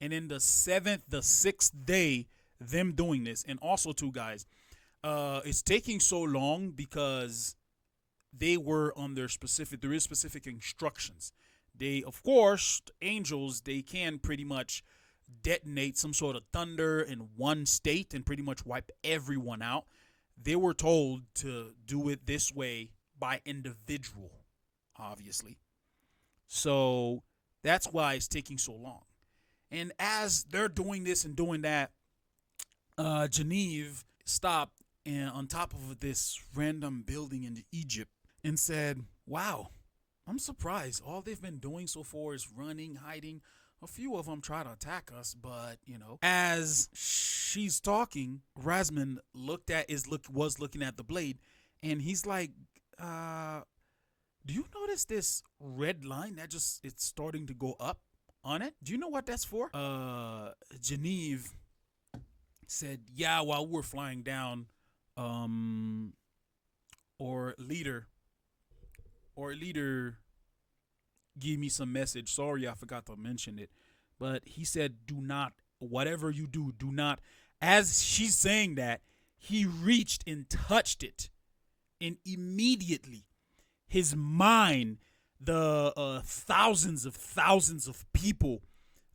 [SPEAKER 1] And in the sixth day, them doing this. And also, too, guys, it's taking so long because they were on there is specific instructions. They, of course, angels, they can pretty much detonate some sort of thunder in one state and pretty much wipe everyone out. They were told to do it this way by individual, obviously. So that's why it's taking so long. And as they're doing this and doing that, Genevieve stopped and on top of this random building in Egypt and said, wow, I'm surprised. All they've been doing so far is running, hiding. A few of them try to attack us, but, as she's talking, Rasman was looking at the blade, and he's like, do you notice this red line that it's starting to go up on it? Do you know what that's for? Genevieve said, yeah, while we're flying down, or leader gave me some message. Sorry, I forgot to mention it. But he said, do not, whatever you do not. As she's saying that, he reached and touched it. And immediately, his mind, the thousands of people,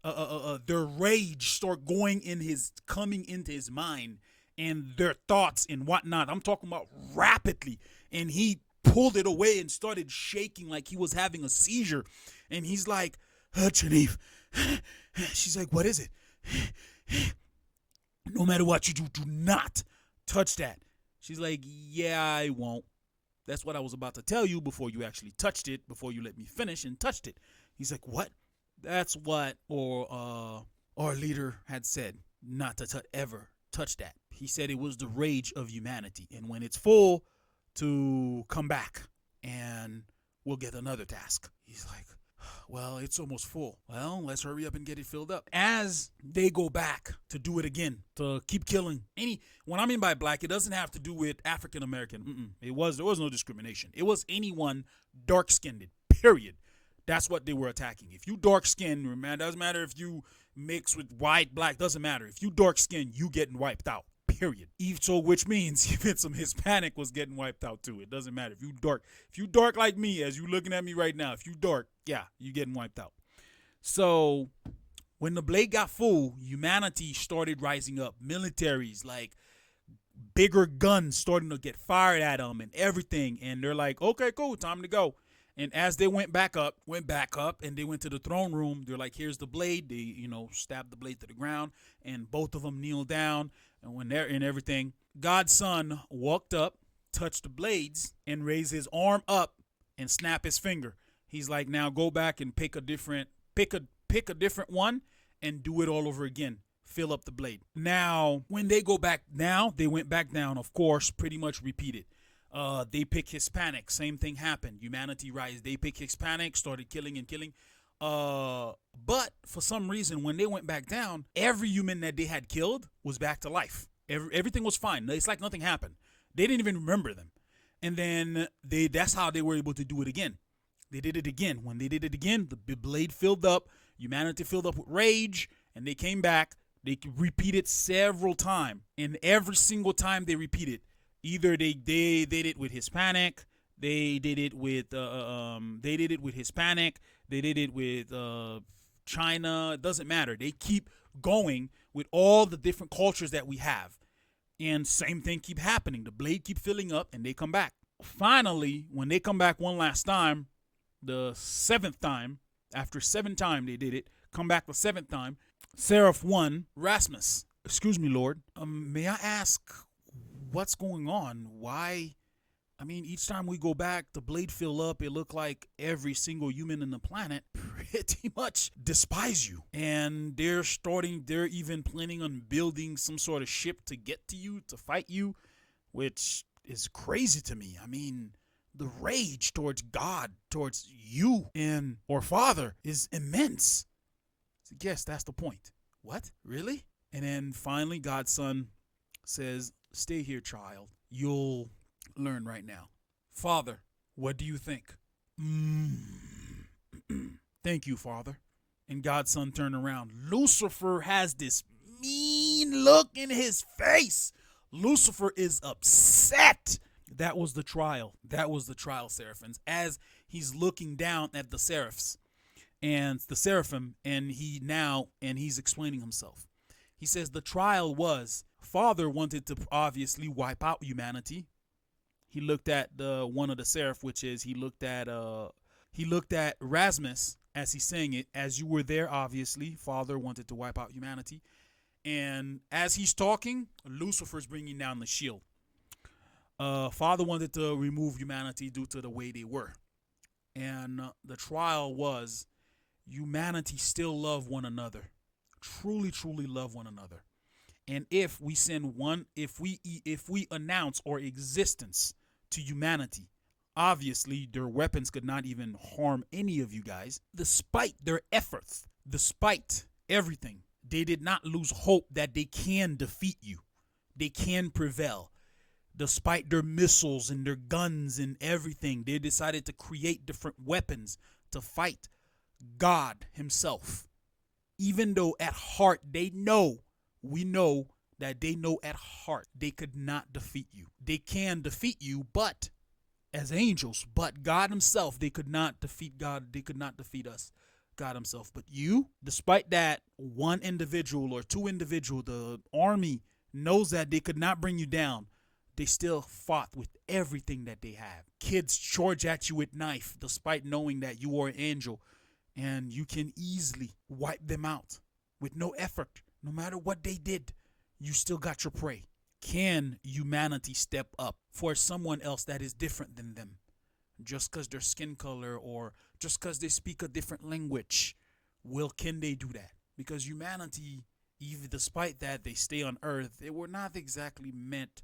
[SPEAKER 1] their rage start coming into his mind. And their thoughts and whatnot. I'm talking about rapidly. And he pulled it away and started shaking like he was having a seizure. And he's like, Genevieve. She's like, what is it? No matter what you do, do not touch that. She's like, yeah, I won't. That's what I was about to tell you before you actually touched it, before you let me finish and touched it. He's like, what? That's what our leader had said, not to ever touch that. He said it was the rage of humanity. And when it's full, to come back and we'll get another task. He's like, well, it's almost full. Well, let's hurry up and get it filled up. As they go back to do it again, to keep killing when I mean by black, it doesn't have to do with African American. There was no discrimination. It was anyone dark skinned, period. That's what they were attacking. If you dark skinned, man, doesn't matter if you mix with white, black, doesn't matter. If you dark skinned, you getting wiped out. Period. So, which means even some Hispanic was getting wiped out too. It doesn't matter if you dark like me, as you looking at me right now. If you dark, yeah, you getting wiped out. So, when the blade got full, humanity started rising up. Militaries, like bigger guns, starting to get fired at them and everything. And they're like, okay, cool, time to go. And as they went back up, and they went to the throne room. They're like, here's the blade. They, stabbed the blade to the ground, and both of them kneeled down. And when they're in everything, God's son walked up, touched the blades, and raised his arm up and snap his finger. He's like, now go back and pick a different one and do it all over again. Fill up the blade. Now, when they go back now, they went back down, of course, pretty much repeated. They pick Hispanic. Same thing happened. Humanity rise. They pick Hispanic, started killing. But for some reason, when they went back down, every human that they had killed was back to life. Everything was fine. It's like nothing happened. They didn't even remember them. And then that's how they were able to do it again. They did it again. When they did it again, the blade filled up. Humanity filled up with rage, and they came back. They repeated several times, and every single time they repeated, either they did it with Hispanic, they did it with Hispanic, they did it with China. It doesn't matter. They keep going with all the different cultures that we have, and same thing keep happening. The blade keep filling up, and they come back. Finally, when they come back one last time, the seventh time, after 7 times they did it, come back the 7th time, Seraph 1, Rasmus, excuse me, Lord, may I ask what's going on? Why? I mean, each time we go back, the blade fill up, it looked like every single human in the planet pretty much despise you. And they're even planning on building some sort of ship to get to you, to fight you, which is crazy to me. I mean, the rage towards God, towards you and or Father is immense. So yes, that's the point. What? Really? And then finally, God's Son says, stay here, child. You'll learn right now. Father, what do you think? Thank you, Father. And God's Son turned around. Lucifer has this mean look in his face. Lucifer is upset. That was the trial. That was the trial, Seraphims. As he's looking down at the seraphs and the seraphim, and he's explaining himself. He says the trial was Father wanted to obviously wipe out humanity. He looked at the one of the seraph, which is he looked at Rasmus as he's saying it. As you were there, obviously, Father wanted to wipe out humanity. And as he's talking, Lucifer's bringing down the shield. Father wanted to remove humanity due to the way they were. And the trial was humanity still love one another. Truly, truly love one another. And if we announce our existence to humanity, obviously their weapons could not even harm any of you guys. Despite their efforts, despite everything, they did not lose hope that they can defeat you. They can prevail. Despite their missiles and their guns and everything, they decided to create different weapons to fight God himself. Even though at heart we know that they know at heart they could not defeat you. They can defeat you, but as angels, but God himself, they could not defeat God. They could not defeat us, God himself. But you, despite that, one individual or two individual, the army knows that they could not bring you down. They still fought with everything that they have. Kids charge at you with knife, despite knowing that you are an angel, and you can easily wipe them out with no effort. No matter what they did, you still got your prey. Can humanity step up for someone else that is different than them? Just because their skin color or just because they speak a different language, can they do that? Because humanity, even despite that they stay on Earth, they were not exactly meant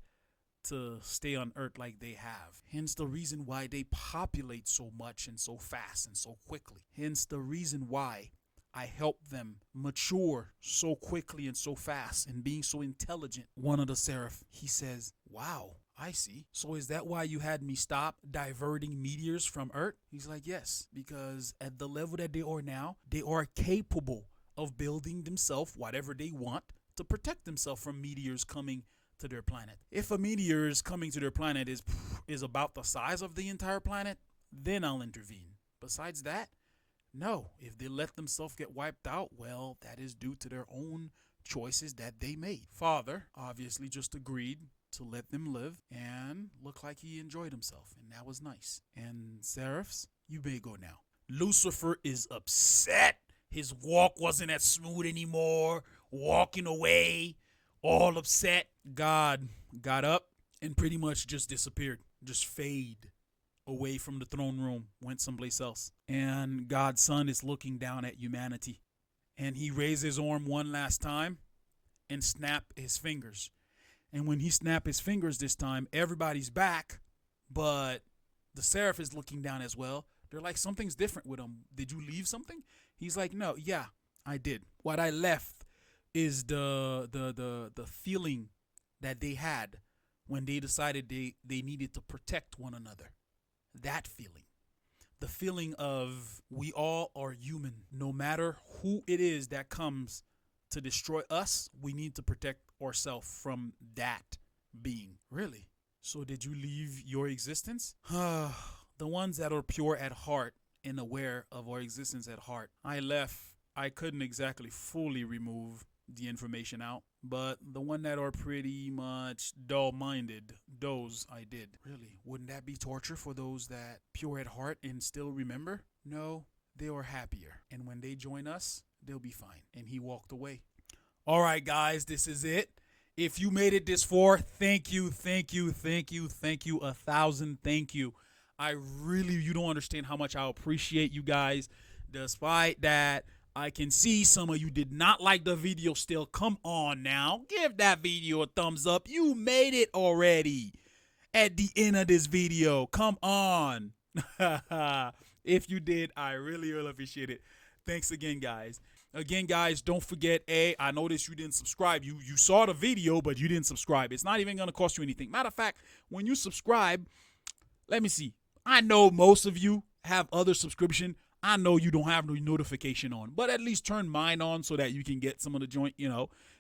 [SPEAKER 1] to stay on Earth like they have. Hence the reason why they populate so much and so fast and so quickly. Hence the reason why I help them mature so quickly and so fast and being so intelligent. One of the seraph, he says, wow, I see. So is that why you had me stop diverting meteors from Earth? He's like, yes, because at the level that they are now, they are capable of building themselves whatever they want to protect themselves from meteors coming to their planet. If a meteor is coming to their planet is about the size of the entire planet, then I'll intervene. Besides that, no. If they let themselves get wiped out, well, that is due to their own choices that they made. Father obviously just agreed to let them live and looked like he enjoyed himself, and that was nice. And seraphs, you may go now. Lucifer is upset. His walk wasn't as smooth anymore, walking away, all upset. God got up and pretty much just disappeared, just fade away from the throne room, went someplace else. And God's Son is looking down at humanity, and he raised his arm one last time and snapped his fingers. And when he snapped his fingers this time, everybody's back, but the seraph is looking down as well. They're like, something's different with him. Did you leave something? He's like, no, yeah, I did. What I left is the feeling that they had when they decided they needed to protect one another. That feeling. the feeling of we all are human. No matter who it is that comes to destroy us, we need to protect ourselves from that being. Really? So did you leave your existence? The ones that are pure at heart and aware of our existence at heart. I left. I couldn't exactly fully remove the information out, but the one that are pretty much dull-minded, those I did. Really? Wouldn't that be torture for those that pure at heart and still remember? No, they are happier. And when they join us, they'll be fine. And he walked away. All right, guys, this is it. If you made it this far, thank you, thank you, thank you, thank you, 1,000 thank you. You don't understand how much I appreciate you guys. Despite that, I can see some of you did not like the video still. Come on now. Give that video a thumbs up. You made it already at the end of this video. Come on. If you did, I really, really appreciate it. Thanks again, guys. Again, guys, don't forget, I noticed you didn't subscribe. You saw the video, but you didn't subscribe. It's not even going to cost you anything. Matter of fact, when you subscribe, let me see. I know most of you have other subscription. I know you don't have no notification on, but at least turn mine on so that you can get some of the joint,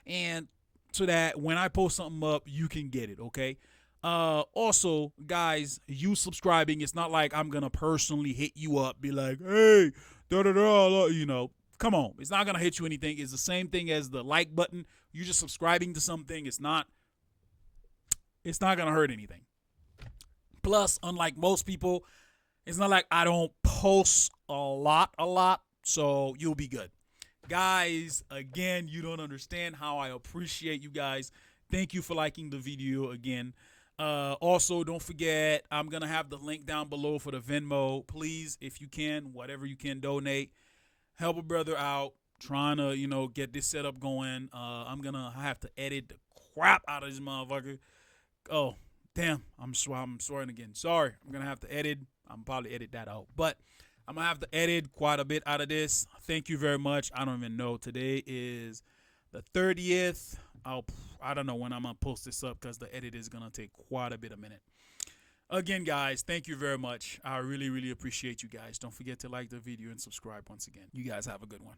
[SPEAKER 1] and so that when I post something up, you can get it, okay? Also, guys, you subscribing, it's not like I'm going to personally hit you up, be like, hey, da-da-da, come on. It's not going to hit you anything. It's the same thing as the like button. You're just subscribing to something. It's not going to hurt anything. Plus, unlike most people, it's not like I don't post a lot, so you'll be good. Guys, again, you don't understand how I appreciate you guys. Thank you for liking the video again. Also, don't forget, I'm going to have the link down below for the Venmo. Please, if you can, whatever you can donate, help a brother out, trying to, get this setup going. I'm going to have to edit the crap out of this motherfucker. Oh, damn, I'm swearing again. Sorry, I'm going to have to edit. I'm probably edit that out. But I'm going to have to edit quite a bit out of this. Thank you very much. I don't even know. Today is the 30th. I don't know when I'm going to post this up because the edit is going to take quite a bit of minute. Again, guys, thank you very much. I really, really appreciate you guys. Don't forget to like the video and subscribe once again. You guys have a good one.